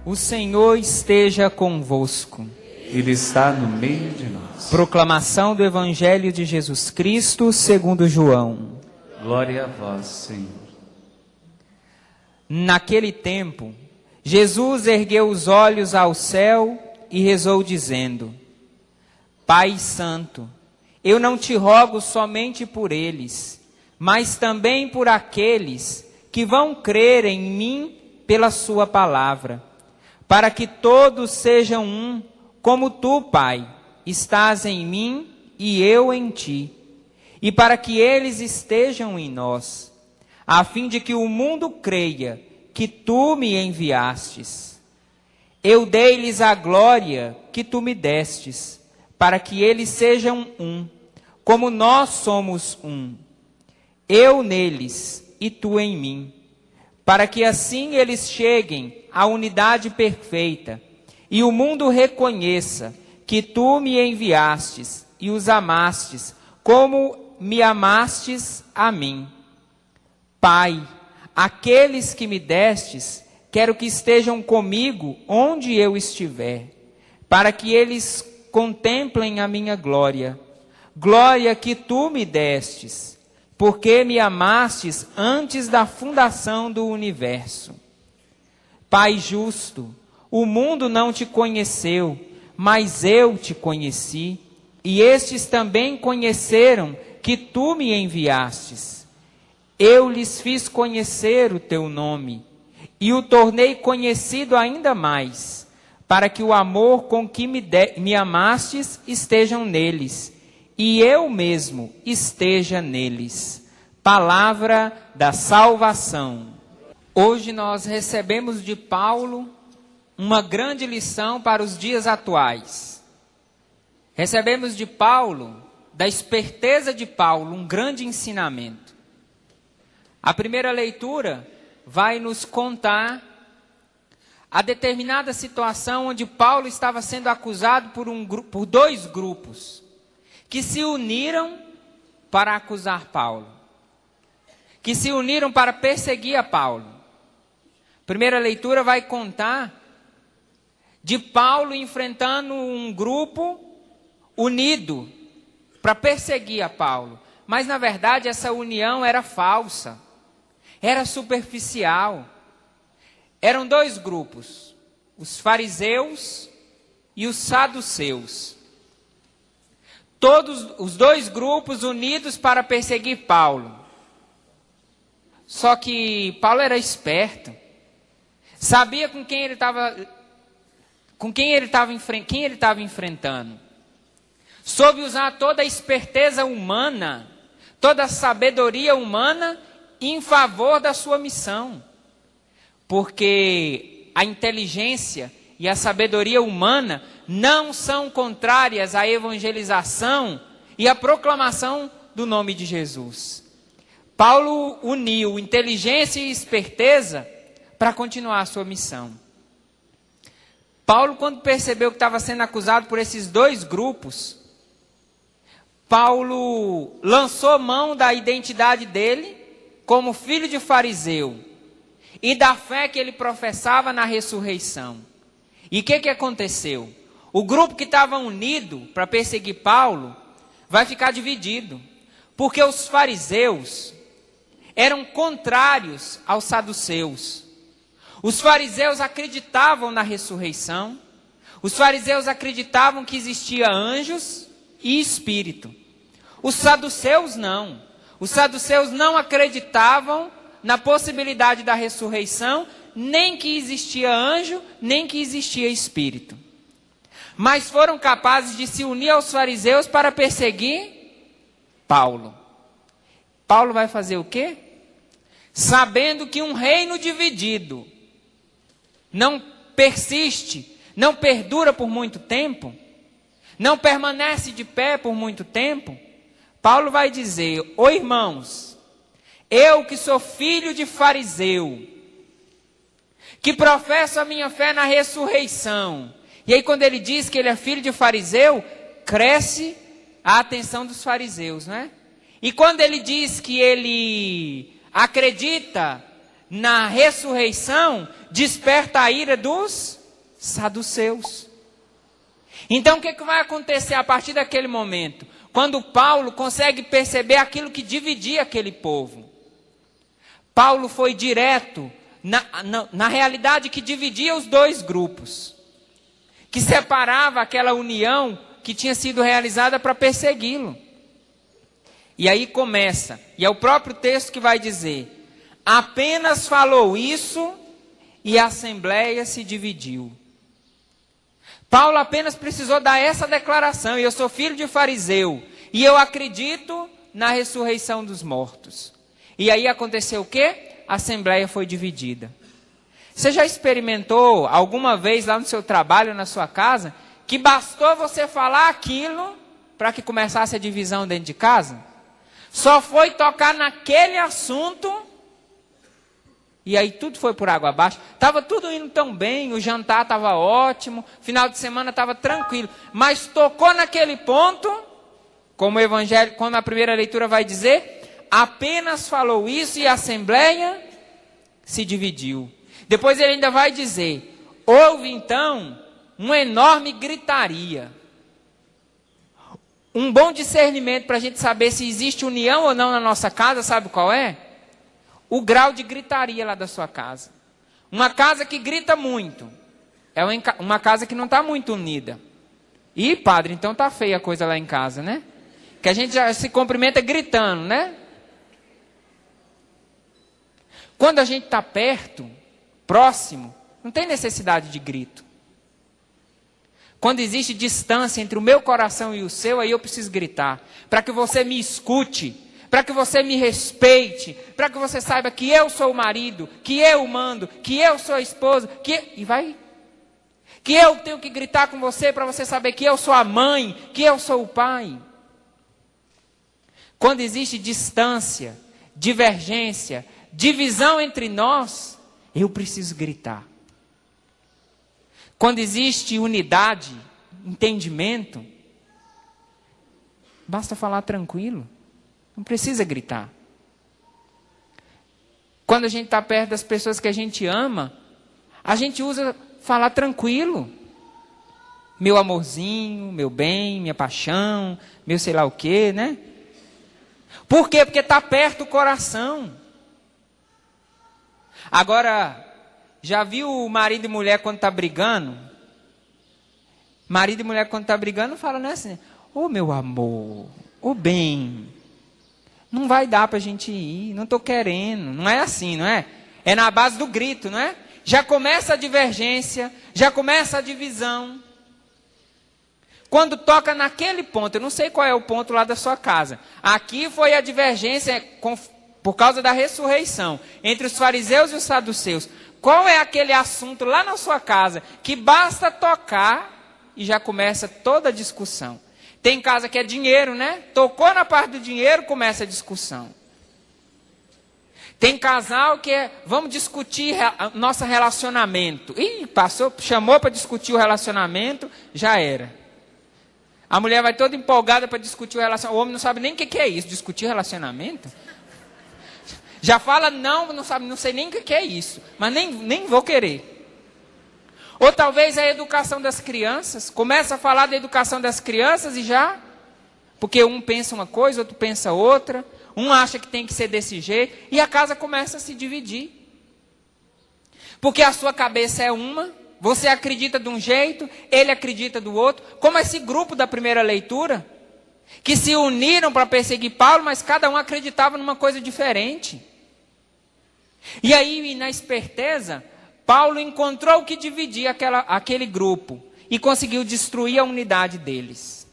O Senhor esteja convosco. Ele está no meio de nós. Proclamação do Evangelho de Jesus Cristo segundo João. Glória a vós, Senhor. Naquele tempo, Jesus ergueu os olhos ao céu e rezou dizendo: Pai Santo, eu não te rogo somente por eles, mas também por aqueles que vão crer em mim pela sua palavra, para que todos sejam um, como tu, Pai, estás em mim e eu em ti, e para que eles estejam em nós, a fim de que o mundo creia que tu me enviastes. Eu dei-lhes a glória que tu me destes, para que eles sejam um, como nós somos um. Eu neles e tu em mim, para que assim eles cheguem à unidade perfeita, e o mundo reconheça que tu me enviastes e os amastes, como me amastes a mim. Pai, aqueles que me destes, quero que estejam comigo onde eu estiver, para que eles contemplem a minha glória, glória que tu me destes, porque me amastes antes da fundação do universo. Pai justo, o mundo não te conheceu, mas eu te conheci, e estes também conheceram que tu me enviastes. Eu lhes fiz conhecer o teu nome, e o tornei conhecido ainda mais, para que o amor com que me amastes estejam neles, e eu mesmo esteja neles. Palavra da salvação. Hoje nós recebemos de Paulo uma grande lição para os dias atuais. Recebemos de Paulo, da esperteza de Paulo, um grande ensinamento. A primeira leitura vai nos contar a determinada situação onde Paulo estava sendo acusado por dois grupos que se uniram para acusar Paulo, que se uniram para perseguir a Paulo. A primeira leitura vai contar de Paulo enfrentando um grupo unido para perseguir a Paulo. Mas, na verdade, essa união era falsa, era superficial. Eram dois grupos, os fariseus e os saduceus. Todos os dois grupos unidos para perseguir Paulo. Só que Paulo era esperto, sabia quem ele estava enfrentando. Soube usar toda a esperteza humana, toda a sabedoria humana em favor da sua missão. Porque a inteligência e a sabedoria humana não são contrárias à evangelização e à proclamação do nome de Jesus. Paulo uniu inteligência e esperteza para continuar a sua missão. Paulo, quando percebeu que estava sendo acusado por esses dois grupos, Paulo lançou mão da identidade dele como filho de fariseu e da fé que ele professava na ressurreição. E o que aconteceu? O grupo que estava unido para perseguir Paulo vai ficar dividido, porque os fariseus eram contrários aos saduceus. Os fariseus acreditavam na ressurreição, os fariseus acreditavam que existia anjos e espírito. Os saduceus não. Os saduceus não acreditavam na possibilidade da ressurreição, nem que existia anjo, nem que existia espírito. Mas foram capazes de se unir aos fariseus para perseguir Paulo. Paulo vai fazer o quê? Sabendo que um reino dividido não persiste, não perdura por muito tempo, não permanece de pé por muito tempo, Paulo vai dizer: ô irmãos, eu que sou filho de fariseu, que professo a minha fé na ressurreição. E aí quando ele diz que ele é filho de fariseu, cresce a atenção dos fariseus, não é? E quando ele diz que ele acredita na ressurreição, desperta a ira dos saduceus. Então o que vai acontecer a partir daquele momento? Quando Paulo consegue perceber aquilo que dividia aquele povo. Paulo foi direto na realidade que dividia os dois grupos, que separava aquela união que tinha sido realizada para persegui-lo. E aí começa, e é o próprio texto que vai dizer: apenas falou isso e a assembleia se dividiu. Paulo apenas precisou dar essa declaração: eu sou filho de fariseu e eu acredito na ressurreição dos mortos. E aí aconteceu o quê? A assembleia foi dividida. Você já experimentou alguma vez lá no seu trabalho, na sua casa, que bastou você falar aquilo para que começasse a divisão dentro de casa? Só foi tocar naquele assunto e aí tudo foi por água abaixo. Estava tudo indo tão bem, o jantar estava ótimo, final de semana estava tranquilo. Mas tocou naquele ponto, como o evangelho, como a primeira leitura vai dizer, apenas falou isso e a assembleia se dividiu. Depois ele ainda vai dizer, houve então uma enorme gritaria. Um bom discernimento para a gente saber se existe união ou não na nossa casa, sabe qual é? O grau de gritaria lá da sua casa. Uma casa que grita muito é uma casa que não está muito unida. Ih, padre, então tá feia a coisa lá em casa, né? Que a gente já se cumprimenta gritando, né? Quando a gente está perto, próximo, não tem necessidade de grito. Quando existe distância entre o meu coração e o seu, aí eu preciso gritar. Para que você me escute, para que você me respeite, para que você saiba que eu sou o marido, que eu mando, que eu sou a esposa, que eu tenho que gritar com você para você saber que eu sou a mãe, que eu sou o pai. Quando existe distância, divergência, divisão entre nós, eu preciso gritar. Quando existe unidade, entendimento, basta falar tranquilo. Não precisa gritar. Quando a gente está perto das pessoas que a gente ama, a gente usa falar tranquilo. Meu amorzinho, meu bem, minha paixão, meu sei lá o quê, né? Por quê? Porque está perto o coração. Agora, já viu o marido e mulher quando está brigando? Marido e mulher quando está brigando fala, né, assim, ô meu amor, ô bem, não vai dar para a gente ir, não estou querendo. Não é assim, não é? É na base do grito, não é? Já começa a divergência, já começa a divisão. Quando toca naquele ponto, eu não sei qual é o ponto lá da sua casa. Aqui foi a divergência por causa da ressurreição entre os fariseus e os saduceus. Qual é aquele assunto lá na sua casa que basta tocar e já começa toda a discussão? Tem casa que é dinheiro, né? Tocou na parte do dinheiro, começa a discussão. Tem casal que é, vamos discutir nosso relacionamento. Ih, chamou para discutir o relacionamento, já era. A mulher vai toda empolgada para discutir o relacionamento. O homem não sabe nem o que é isso, discutir relacionamento. Já fala, não sabe, não sei nem o que é isso, mas nem vou querer. Ou talvez a educação das crianças, começa a falar da educação das crianças e já, porque um pensa uma coisa, outro pensa outra, um acha que tem que ser desse jeito, e a casa começa a se dividir. Porque a sua cabeça é uma, você acredita de um jeito, ele acredita do outro, como esse grupo da primeira leitura, que se uniram para perseguir Paulo, mas cada um acreditava numa coisa diferente. E aí, na esperteza, Paulo encontrou o que dividia aquele grupo e conseguiu destruir a unidade deles.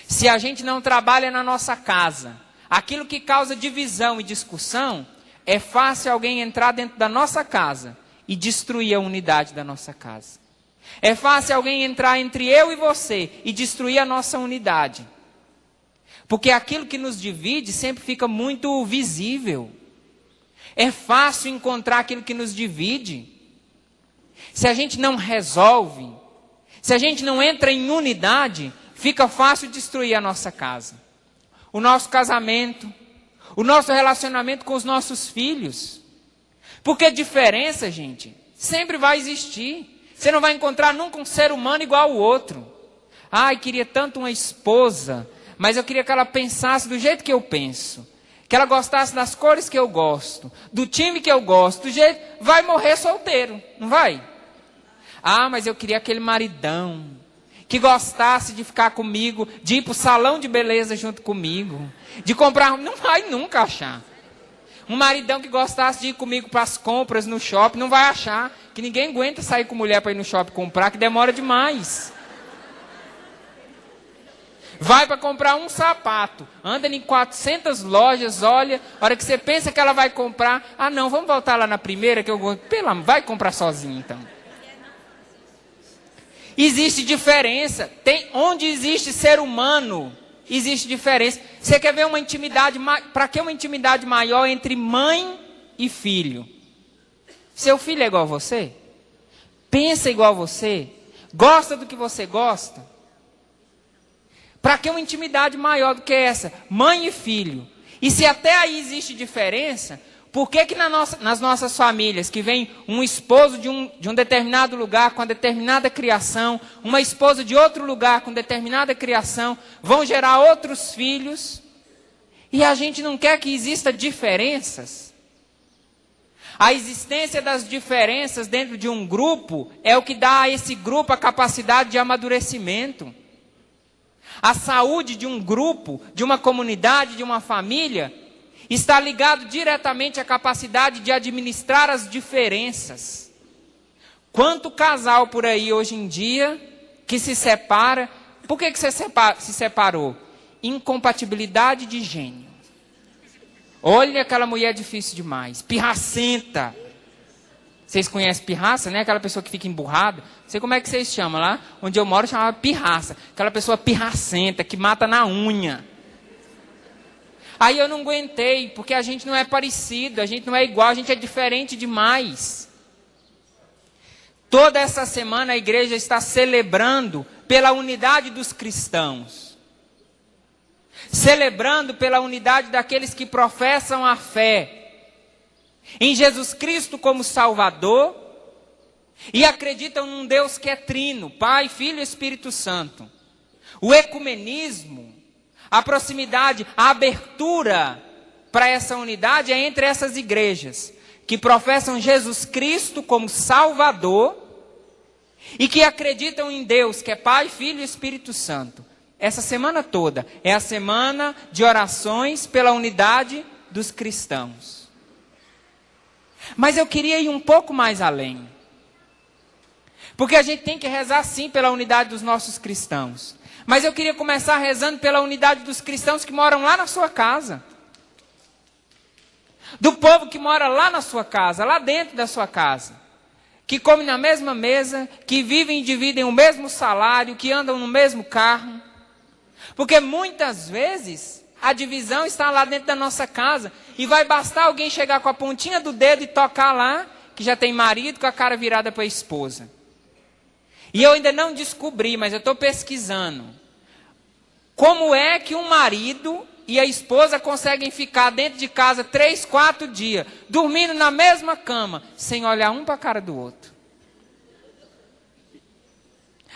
Se a gente não trabalha na nossa casa, aquilo que causa divisão e discussão, é fácil alguém entrar dentro da nossa casa e destruir a unidade da nossa casa. É fácil alguém entrar entre eu e você e destruir a nossa unidade. Porque aquilo que nos divide sempre fica muito visível. É fácil encontrar aquilo que nos divide. Se a gente não resolve, se a gente não entra em unidade, fica fácil destruir a nossa casa. O nosso casamento, o nosso relacionamento com os nossos filhos. Porque diferença, gente, sempre vai existir. Você não vai encontrar nunca um ser humano igual ao outro. Ai, queria tanto uma esposa, mas eu queria que ela pensasse do jeito que eu penso. Que ela gostasse das cores que eu gosto, do time que eu gosto, do jeito... Vai morrer solteiro, não vai? Ah, mas eu queria aquele maridão que gostasse de ficar comigo, de ir para o salão de beleza junto comigo, de comprar... Não vai nunca achar. Um maridão que gostasse de ir comigo para as compras no shopping, não vai achar. Que ninguém aguenta sair com mulher para ir no shopping comprar, que demora demais. Vai para comprar um sapato, anda em 400 lojas, olha, a hora que você pensa que ela vai comprar, ah não, vamos voltar lá na primeira que eu vou, vai comprar sozinho então. Existe diferença, onde existe ser humano, existe diferença. Você quer ver uma intimidade, para que uma intimidade maior entre mãe e filho? Seu filho é igual a você? Pensa igual a você? Gosta do que você gosta? Para que uma intimidade maior do que essa? Mãe e filho. E se até aí existe diferença, por que nas nossas famílias, que vem um esposo de um determinado lugar com determinada criação, uma esposa de outro lugar com determinada criação, vão gerar outros filhos, e a gente não quer que exista diferenças? A existência das diferenças dentro de um grupo é o que dá a esse grupo a capacidade de amadurecimento. A saúde de um grupo, de uma comunidade, de uma família, está ligado diretamente à capacidade de administrar as diferenças. Quanto casal por aí hoje em dia que se separa, por que se separou? Incompatibilidade de gênio. Olha, aquela mulher difícil demais, pirracenta. Vocês conhecem pirraça, né? Aquela pessoa que fica emburrada. Não sei como é que vocês chamam lá. Onde eu moro chamava pirraça. Aquela pessoa pirracenta, que mata na unha. Aí eu não aguentei, porque a gente não é parecido, a gente não é igual, a gente é diferente demais. Toda essa semana a igreja está celebrando pela unidade dos cristãos. Celebrando pela unidade daqueles que professam a fé em Jesus Cristo como Salvador, e acreditam num Deus que é trino, Pai, Filho e Espírito Santo. O ecumenismo, a proximidade, a abertura para essa unidade é entre essas igrejas, que professam Jesus Cristo como Salvador, e que acreditam em Deus, que é Pai, Filho e Espírito Santo. Essa semana toda é a semana de orações pela unidade dos cristãos. Mas eu queria ir um pouco mais além. Porque a gente tem que rezar sim pela unidade dos nossos cristãos. Mas eu queria começar rezando pela unidade dos cristãos que moram lá na sua casa. Do povo que mora lá na sua casa, lá dentro da sua casa. Que come na mesma mesa, que vivem e dividem o mesmo salário, que andam no mesmo carro. Porque muitas vezes a divisão está lá dentro da nossa casa. E vai bastar alguém chegar com a pontinha do dedo e tocar lá, que já tem marido com a cara virada para a esposa. E eu ainda não descobri, mas eu estou pesquisando. Como é que um marido e a esposa conseguem ficar dentro de casa 3, 4 dias, dormindo na mesma cama, sem olhar um para a cara do outro?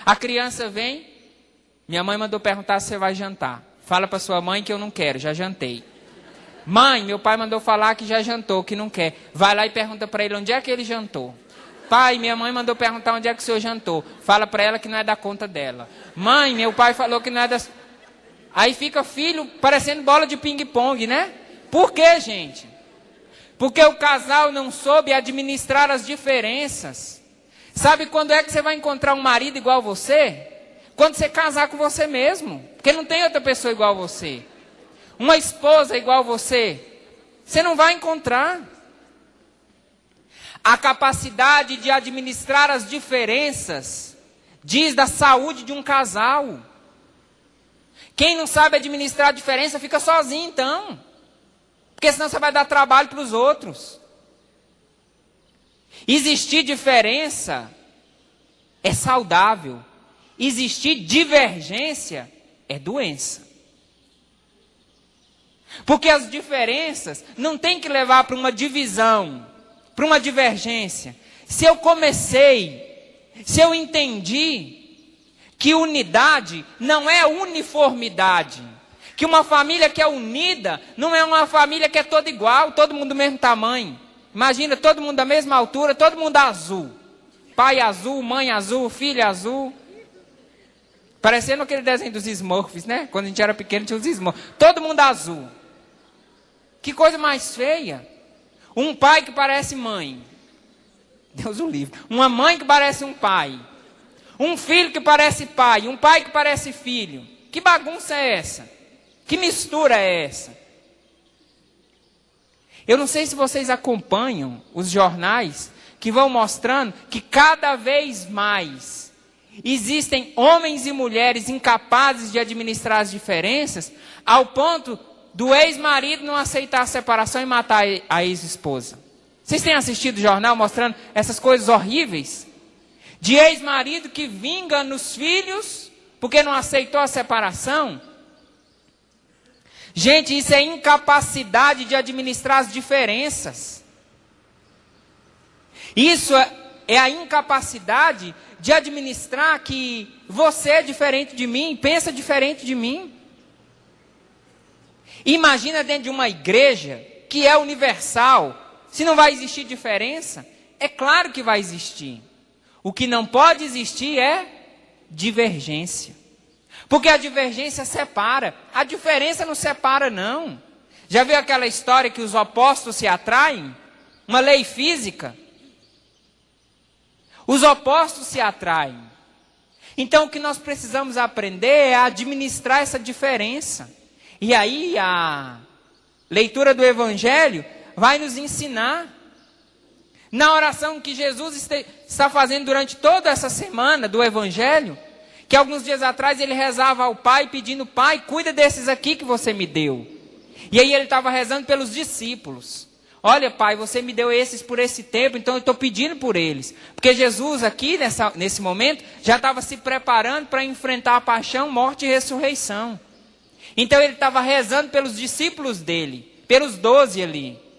A criança vem, minha mãe mandou perguntar se você vai jantar. Fala para sua mãe que eu não quero, já jantei. Mãe, meu pai mandou falar que já jantou, que não quer. Vai lá e pergunta para ele onde é que ele jantou. Pai, minha mãe mandou perguntar onde é que o senhor jantou. Fala para ela que não é da conta dela. Mãe, meu pai falou que não é da... Aí fica filho parecendo bola de ping-pong, né? Por quê, gente? Porque o casal não soube administrar as diferenças. Sabe quando é que você vai encontrar um marido igual a você? Quando você casar com você mesmo. Porque não tem outra pessoa igual a você. Uma esposa igual a você. Você não vai encontrar. A capacidade de administrar as diferenças diz da saúde de um casal. Quem não sabe administrar a diferença fica sozinho então. Porque senão você vai dar trabalho para os outros. Existir diferença é saudável. Existir divergência é doença. Porque as diferenças não tem que levar para uma divisão, para uma divergência, se eu entendi que unidade não é uniformidade, que uma família que é unida não é uma família que é toda igual, todo mundo do mesmo tamanho. Imagina, todo mundo da mesma altura, todo mundo azul. Pai azul, mãe azul, filho azul. Parecendo aquele desenho dos Smurfs, né? Quando a gente era pequeno tinha os Smurfs. Todo mundo azul. Que coisa mais feia. Um pai que parece mãe. Deus o livre. Uma mãe que parece um pai. Um filho que parece pai. Um pai que parece filho. Que bagunça é essa? Que mistura é essa? Eu não sei se vocês acompanham os jornais que vão mostrando que cada vez mais existem homens e mulheres incapazes de administrar as diferenças, ao ponto do ex-marido não aceitar a separação e matar a ex-esposa. Vocês têm assistido o jornal mostrando essas coisas horríveis? De ex-marido que vinga nos filhos porque não aceitou a separação? Gente, isso é incapacidade de administrar as diferenças. Isso é a incapacidade de administrar que você é diferente de mim, pensa diferente de mim. Imagina dentro de uma igreja que é universal, se não vai existir diferença, é claro que vai existir. O que não pode existir é divergência. Porque a divergência separa, a diferença não separa não. Já viu aquela história que os opostos se atraem? Uma lei física. Os opostos se atraem. Então o que nós precisamos aprender é administrar essa diferença. E aí a leitura do Evangelho vai nos ensinar. Na oração que Jesus está fazendo durante toda essa semana do Evangelho, que alguns dias atrás ele rezava ao Pai pedindo: Pai, cuida desses aqui que você me deu. E aí ele estava rezando pelos discípulos. Olha, Pai, você me deu esses por esse tempo, então eu estou pedindo por eles. Porque Jesus aqui, nesse momento, já estava se preparando para enfrentar a paixão, morte e ressurreição. Então ele estava rezando pelos discípulos dele, pelos 12 ali.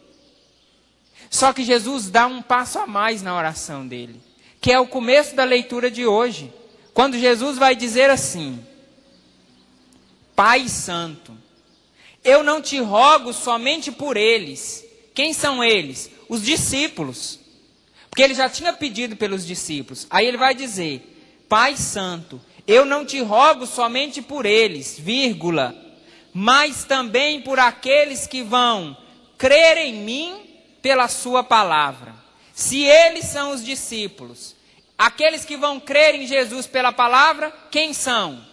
Só que Jesus dá um passo a mais na oração dele, que é o começo da leitura de hoje. Quando Jesus vai dizer assim: Pai Santo, eu não te rogo somente por eles. Quem são eles? Os discípulos. Porque ele já tinha pedido pelos discípulos. Aí ele vai dizer: Pai Santo, eu não te rogo somente por eles, vírgula, mas também por aqueles que vão crer em mim pela sua palavra. Se eles são os discípulos, aqueles que vão crer em Jesus pela palavra, quem são?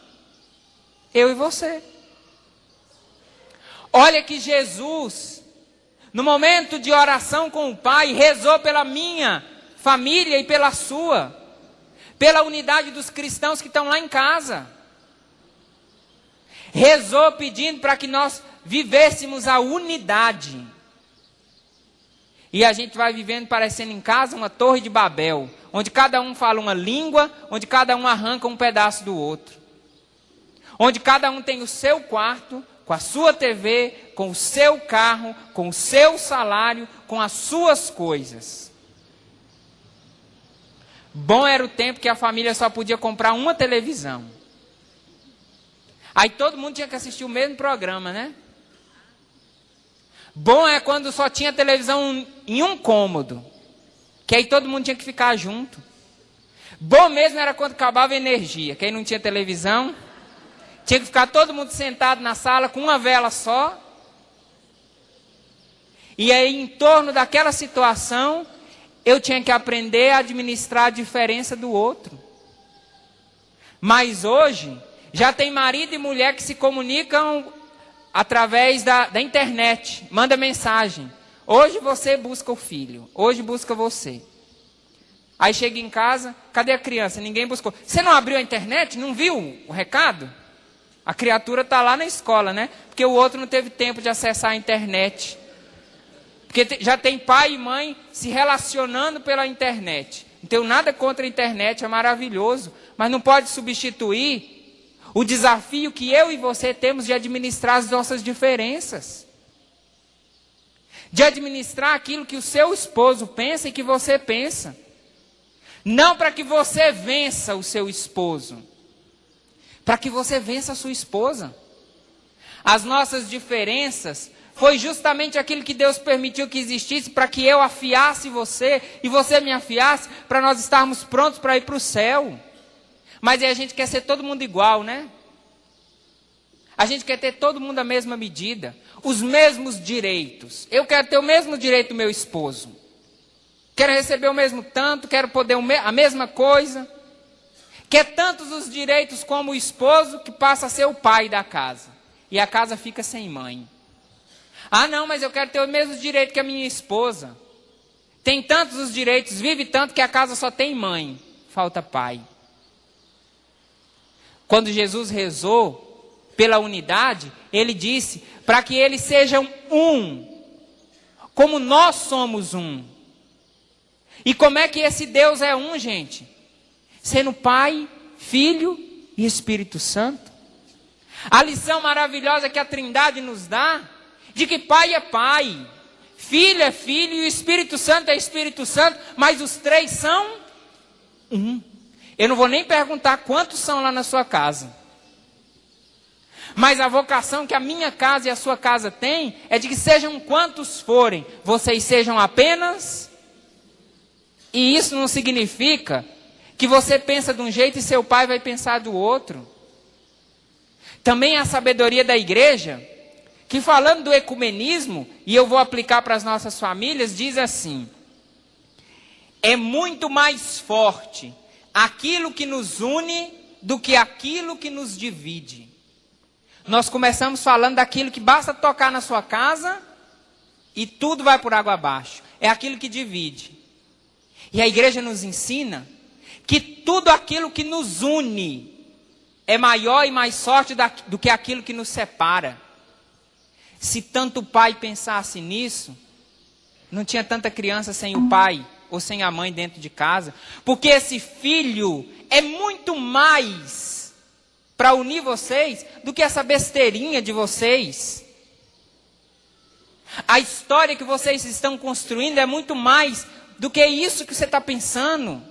Eu e você. Olha que Jesus, no momento de oração com o Pai, rezou pela minha família e pela sua, pela unidade dos cristãos que estão lá em casa. Rezou pedindo para que nós vivêssemos a unidade. E a gente vai vivendo parecendo em casa uma torre de Babel, onde cada um fala uma língua, onde cada um arranca um pedaço do outro. Onde cada um tem o seu quarto, com a sua TV, com o seu carro, com o seu salário, com as suas coisas. Bom era o tempo que a família só podia comprar uma televisão. Aí todo mundo tinha que assistir o mesmo programa, né? Bom é quando só tinha televisão em um cômodo, que aí todo mundo tinha que ficar junto. Bom mesmo era quando acabava a energia, quem não tinha televisão, tinha que ficar todo mundo sentado na sala com uma vela só. E aí, em torno daquela situação, eu tinha que aprender a administrar a diferença do outro. Mas hoje, já tem marido e mulher que se comunicam através da internet, manda mensagem. Hoje você busca o filho, hoje busca você. Aí chega em casa, cadê a criança? Ninguém buscou. Você não abriu a internet? Não viu o recado? A criatura está lá na escola, né? Porque o outro não teve tempo de acessar a internet. Porque já tem pai e mãe se relacionando pela internet. Não tenho nada contra a internet, é maravilhoso. Mas não pode substituir o desafio que eu e você temos de administrar as nossas diferenças. de administrar aquilo que o seu esposo pensa e que você pensa. Não para que você vença o seu esposo, para que você vença a sua esposa. As nossas diferenças foi justamente aquilo que Deus permitiu que existisse para que eu afiasse você e você me afiasse, para nós estarmos prontos para ir para o céu. Mas aí a gente quer ser todo mundo igual, né? A gente quer ter todo mundo a mesma medida, os mesmos direitos. Eu quero ter o mesmo direito do meu esposo. Quero receber o mesmo tanto, quero poder a mesma coisa. Quer tantos os direitos como o esposo, que passa a ser o pai da casa. E a casa fica sem mãe. Ah, não, mas eu quero ter o mesmo direito que a minha esposa. Tem tantos os direitos, vive tanto que a casa só tem mãe, falta pai. Quando Jesus rezou pela unidade, ele disse para que eles sejam um, como nós somos um. E como é que esse Deus é um, gente? Sendo Pai, Filho e Espírito Santo. A lição maravilhosa que a Trindade nos dá, de que Pai é Pai, Filho é Filho e o Espírito Santo é Espírito Santo, mas os três são um. Eu não vou nem perguntar quantos são lá na sua casa. Mas a vocação que a minha casa e a sua casa têm é de que sejam quantos forem, vocês sejam apenas. E isso não significa que você pensa de um jeito e seu pai vai pensar do outro. Também a sabedoria da igreja, que falando do ecumenismo, e eu vou aplicar para as nossas famílias, diz assim: é muito mais forte aquilo que nos une do que aquilo que nos divide. Nós começamos falando daquilo que basta tocar na sua casa e tudo vai por água abaixo. É aquilo que divide. E a igreja nos ensina que tudo aquilo que nos une é maior e mais forte do que aquilo que nos separa. Se tanto o pai pensasse nisso, não tinha tanta criança sem o pai ou sem a mãe dentro de casa. Porque esse filho é muito mais para unir vocês do que essa besteirinha de vocês. A história que vocês estão construindo é muito mais do que isso que você está pensando.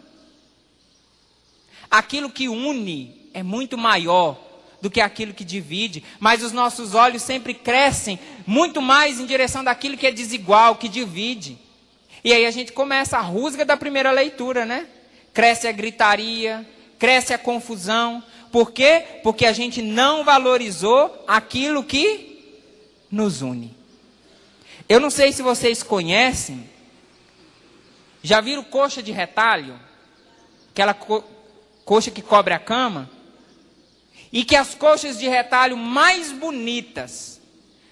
Aquilo que une é muito maior do que aquilo que divide, mas os nossos olhos sempre crescem muito mais em direção daquilo que é desigual, que divide. E aí a gente começa a rusga da primeira leitura, né? Cresce a gritaria, cresce a confusão. Por quê? Porque a gente não valorizou aquilo que nos une. Eu não sei se vocês conhecem, já viram coxa de retalho? Aquela coxa que cobre a cama? E que as coxas de retalho mais bonitas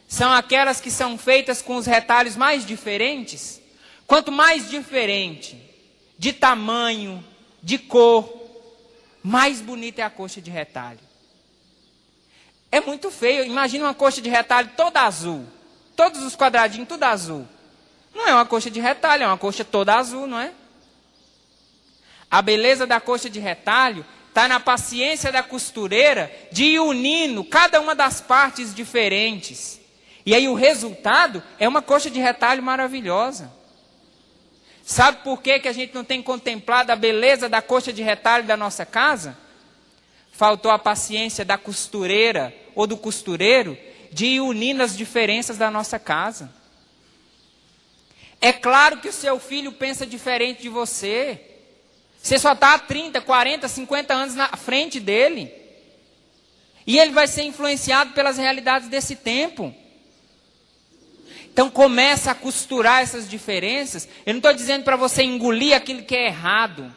são aquelas que são feitas com os retalhos mais diferentes. Quanto mais diferente, de tamanho, de cor, mais bonita é a coxa de retalho. É muito feio. Imagina uma coxa de retalho toda azul. Todos os quadradinhos, tudo azul. Não é uma coxa de retalho, é uma coxa toda azul, não é? A beleza da coxa de retalho está na paciência da costureira de ir unindo cada uma das partes diferentes. E aí o resultado é uma coxa de retalho maravilhosa. Sabe por que a gente não tem contemplado a beleza da coxa de retalho da nossa casa? Faltou a paciência da costureira ou do costureiro de ir unindo as diferenças da nossa casa. É claro que o seu filho pensa diferente de você. Você só está há 30, 40, 50 anos na frente dele. E ele vai ser influenciado pelas realidades desse tempo. Então começa a costurar essas diferenças. Eu não estou dizendo para você engolir aquilo que é errado.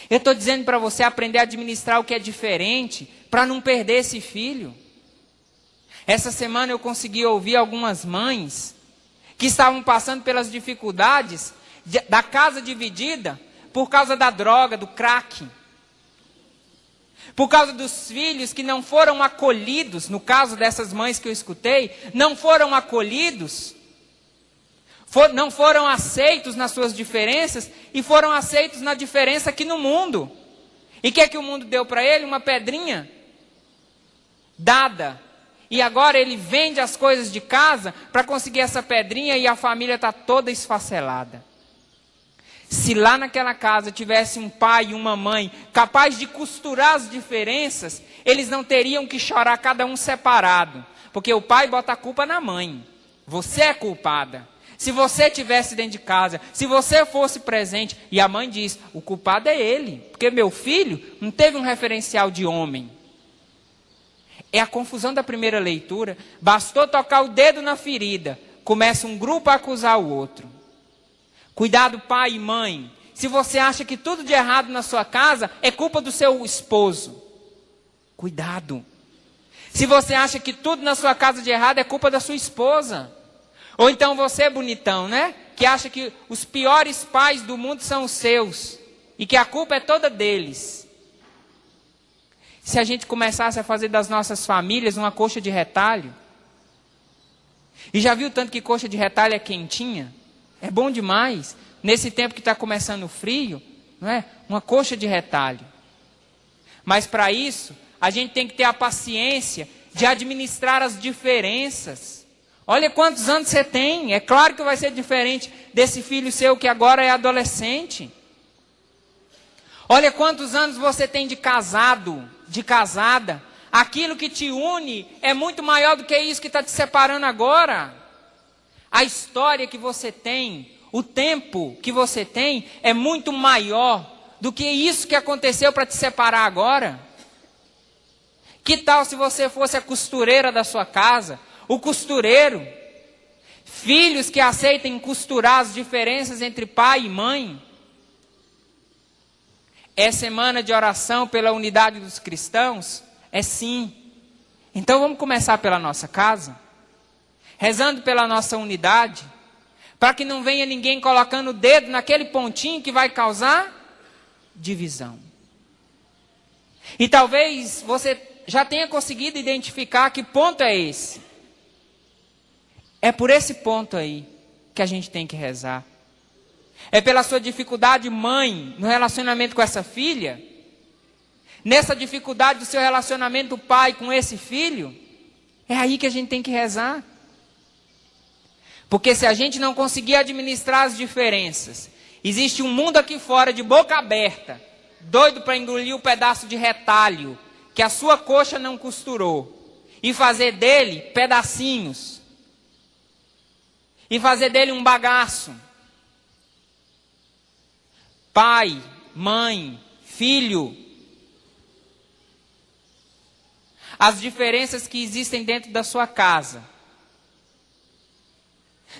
Eu estou dizendo para você aprender a administrar o que é diferente, para não perder esse filho. Essa semana eu consegui ouvir algumas mães que estavam passando pelas dificuldades da casa dividida por causa da droga, do crack. Por causa dos filhos que não foram acolhidos, no caso dessas mães que eu escutei, não foram acolhidos, não foram aceitos nas suas diferenças e foram aceitos na diferença aqui no mundo. E o que é que o mundo deu para ele? Uma pedrinha dada. E agora ele vende as coisas de casa para conseguir essa pedrinha e a família está toda esfacelada. Se lá naquela casa tivesse um pai e uma mãe capaz de costurar as diferenças, eles não teriam que chorar cada um separado. Porque o pai bota a culpa na mãe. Você é culpada. Se você estivesse dentro de casa, se você fosse presente, e a mãe diz, o culpado é ele, porque meu filho não teve um referencial de homem. É a confusão da primeira leitura. Bastou tocar o dedo na ferida, começa um grupo a acusar o outro. Cuidado, pai e mãe. Se você acha que tudo de errado na sua casa é culpa do seu esposo, cuidado. Se você acha que tudo na sua casa de errado é culpa da sua esposa. Ou então você, bonitão, né? Que acha que os piores pais do mundo são os seus. E que a culpa é toda deles. Se a gente começasse a fazer das nossas famílias uma coxa de retalho. E já viu tanto que coxa de retalho é quentinha? É bom demais. Nesse tempo que está começando o frio, não é? Uma coxa de retalho. Mas para isso, a gente tem que ter a paciência de administrar as diferenças. Olha quantos anos você tem. É claro que vai ser diferente desse filho seu que agora é adolescente. Olha quantos anos você tem de casado, de casada. Aquilo que te une é muito maior do que isso que está te separando agora. A história que você tem, o tempo que você tem é muito maior do que isso que aconteceu para te separar agora. Que tal se você fosse a costureira da sua casa? O costureiro, filhos que aceitem costurar as diferenças entre pai e mãe. É semana de oração pela unidade dos cristãos? É sim. Então vamos começar pela nossa casa, rezando pela nossa unidade, para que não venha ninguém colocando o dedo naquele pontinho que vai causar divisão. E talvez você já tenha conseguido identificar que ponto é esse. É por esse ponto aí que a gente tem que rezar. É pela sua dificuldade, mãe, no relacionamento com essa filha. Nessa dificuldade do seu relacionamento do pai com esse filho. É aí que a gente tem que rezar. Porque se a gente não conseguir administrar as diferenças, existe um mundo aqui fora de boca aberta, doido para engolir o pedaço de retalho que a sua coxa não costurou e fazer dele pedacinhos. E fazer dele um bagaço. Pai, mãe, filho. As diferenças que existem dentro da sua casa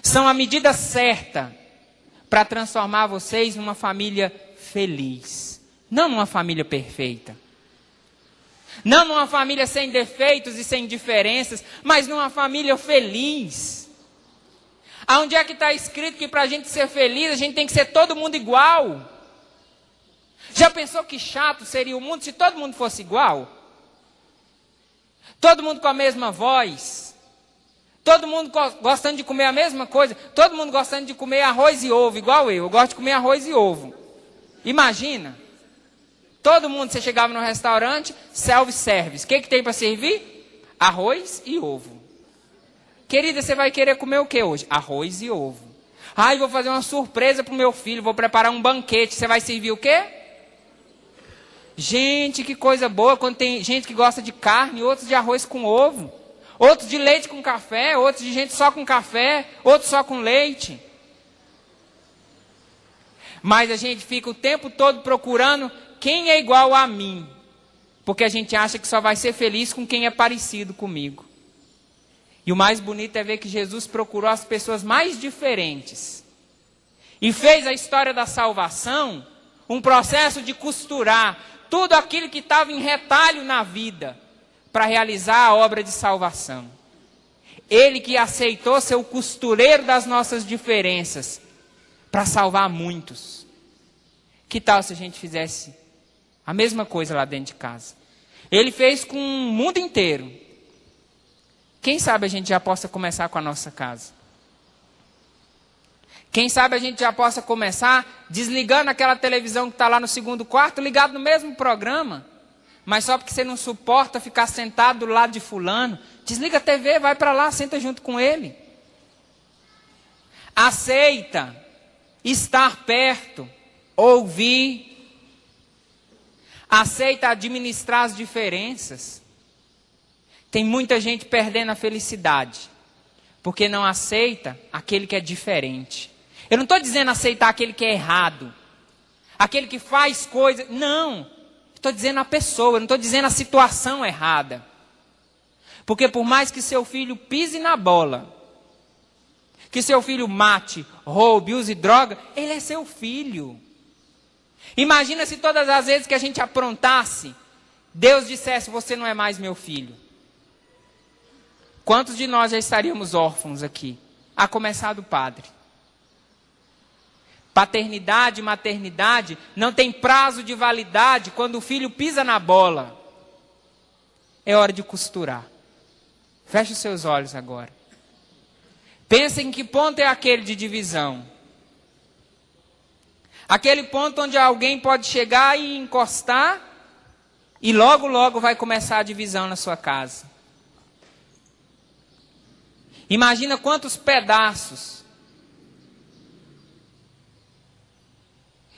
são a medida certa para transformar vocês numa família feliz. Não numa família perfeita. Não numa família sem defeitos e sem diferenças, mas numa família feliz. Aonde é que está escrito que para a gente ser feliz, a gente tem que ser todo mundo igual? Já pensou que chato seria o mundo se todo mundo fosse igual? Todo mundo com a mesma voz? Todo mundo gostando de comer a mesma coisa? Todo mundo gostando de comer arroz e ovo, igual eu. Eu gosto de comer arroz e ovo. Imagina. Todo mundo, você chegava no restaurante, self-service. O que tem para servir? Arroz e ovo. Querida, você vai querer comer o que hoje? Arroz e ovo. Ai, vou fazer uma surpresa para o meu filho, vou preparar um banquete. Você vai servir o quê? Gente, que coisa boa, quando tem gente que gosta de carne, outros de arroz com ovo, outros de leite com café, outros de gente só com café, outros só com leite. Mas a gente fica o tempo todo procurando quem é igual a mim, porque a gente acha que só vai ser feliz com quem é parecido comigo. E o mais bonito é ver que Jesus procurou as pessoas mais diferentes. E fez a história da salvação um processo de costurar tudo aquilo que estava em retalho na vida para realizar a obra de salvação. Ele que aceitou ser o costureiro das nossas diferenças para salvar muitos. Que tal se a gente fizesse a mesma coisa lá dentro de casa? Ele fez com o mundo inteiro. Quem sabe a gente já possa começar com a nossa casa? Quem sabe a gente já possa começar desligando aquela televisão que está lá no segundo quarto, ligado no mesmo programa, Mas só porque você não suporta ficar sentado do lado de fulano, desliga a TV, vai para lá, senta junto com ele. Aceita estar perto, ouvir. Aceita administrar as diferenças. Tem muita gente perdendo a felicidade, porque não aceita aquele que é diferente. Eu não estou dizendo aceitar aquele que é errado, aquele que faz coisas, não. Estou dizendo a pessoa, eu não estou dizendo a situação errada. Porque por mais que seu filho pise na bola, que seu filho mate, roube, use droga, ele é seu filho. Imagina se todas as vezes que a gente aprontasse, Deus dissesse, você não é mais meu filho. Quantos de nós já estaríamos órfãos aqui? A começar do padre. Paternidade e maternidade não tem prazo de validade quando o filho pisa na bola. É hora de costurar. Feche os seus olhos agora. Pense em que ponto é aquele de divisão. Aquele ponto onde alguém pode chegar e encostar e logo, logo vai começar a divisão na sua casa. Imagina quantos pedaços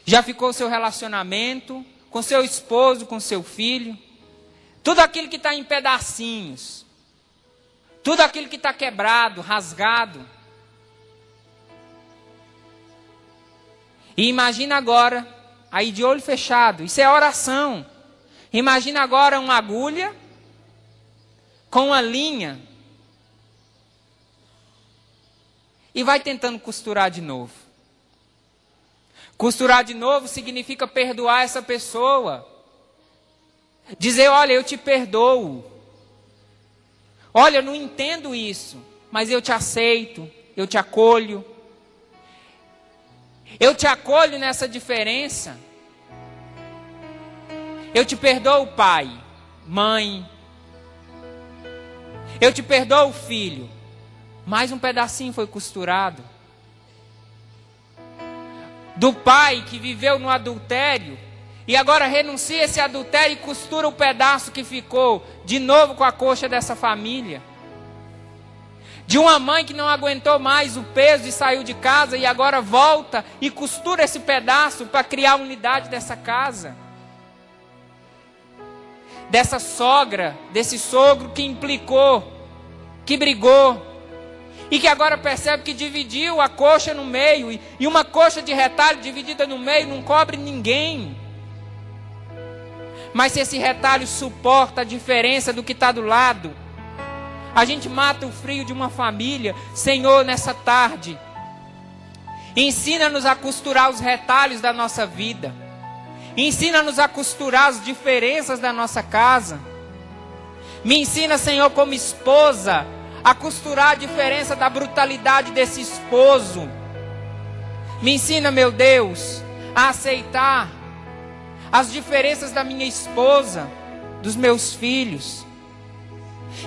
já ficou o seu relacionamento com seu esposo, com seu filho. Tudo aquilo que está em pedacinhos. Tudo aquilo que está quebrado, rasgado. E imagina agora, aí de olho fechado, isso é oração. Imagina agora uma agulha com uma linha. E vai tentando costurar de novo. Costurar de novo significa perdoar essa pessoa. Dizer, olha, eu te perdoo. Olha, eu não entendo isso, mas eu te aceito, eu te acolho. Eu te acolho nessa diferença. Eu te perdoo, pai, mãe. Eu te perdoo, filho. Mais um pedacinho foi costurado. Do pai que viveu no adultério e agora renuncia a esse adultério e costura o pedaço que ficou de novo com a coxa dessa família. De uma mãe que não aguentou mais o peso e saiu de casa e agora volta e costura esse pedaço para criar a unidade dessa casa. Dessa sogra, desse sogro que implicou, que brigou. E que agora percebe que dividiu a coxa no meio. E uma coxa de retalho dividida no meio não cobre ninguém. Mas se esse retalho suporta a diferença do que está do lado, a gente mata o frio de uma família. Senhor, nessa tarde, ensina-nos a costurar os retalhos da nossa vida. Ensina-nos a costurar as diferenças da nossa casa. Me ensina, Senhor, como esposa, a costurar a diferença da brutalidade desse esposo. Me ensina, meu Deus, a aceitar as diferenças da minha esposa, dos meus filhos.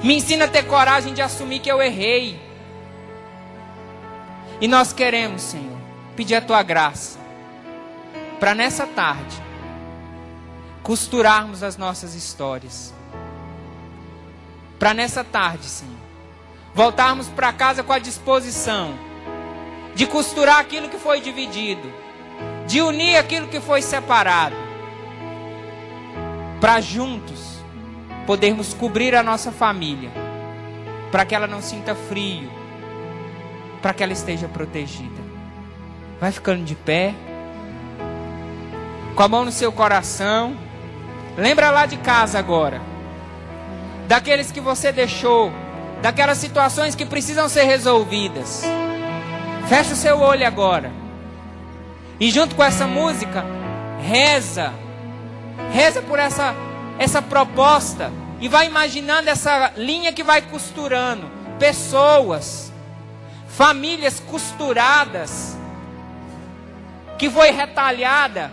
Me ensina a ter coragem de assumir que eu errei. E nós queremos, Senhor, pedir a Tua graça para nessa tarde costurarmos as nossas histórias. Para nessa tarde, Senhor, voltarmos para casa com a disposição de costurar aquilo que foi dividido, de unir aquilo que foi separado, para juntos podermos cobrir a nossa família, para que ela não sinta frio, para que ela esteja protegida. Vai ficando de pé, com a mão no seu coração. Lembra lá de casa agora, daqueles que você deixou, daquelas situações que precisam ser resolvidas. Fecha o seu olho agora. E junto com essa música, reza. Reza por essa proposta. E vai imaginando essa linha que vai costurando. Pessoas, famílias costuradas, que foi retalhada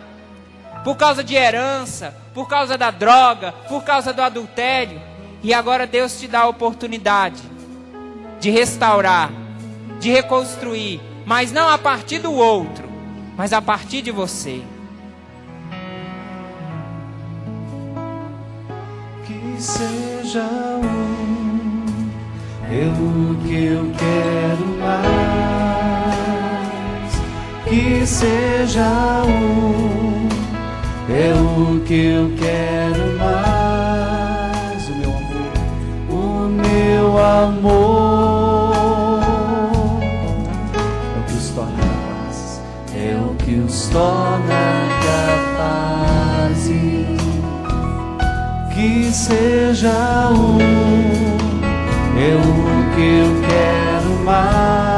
por causa de herança, por causa da droga, por causa do adultério. E agora Deus te dá a oportunidade de restaurar, de reconstruir, mas não a partir do outro, mas a partir de você. seja é o que eu quero mais. Que seja é o que eu quero mais. O meu amor é o que os torna capazes. É o que os torna capazes. Que seja é o que eu quero mais.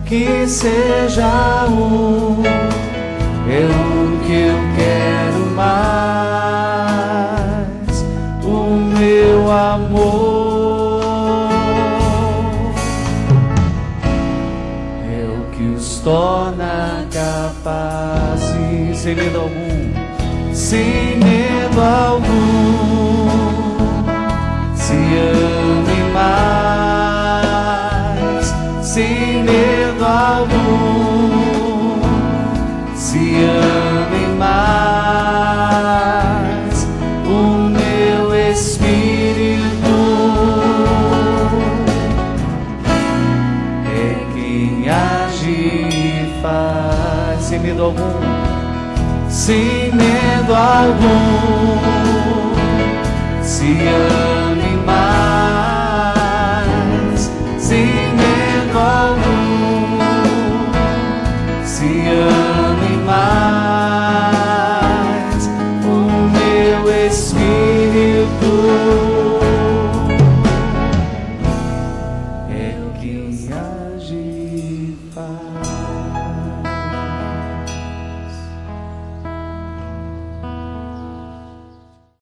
Que seja é o que eu quero mais. O meu amor é o que os torna capazes. Sem medo algum, sem medo algum, se ame mais. Sem medo algum, se ame mais. O meu espírito é quem age e faz. Sem medo algum, sem medo algum, se ame mais.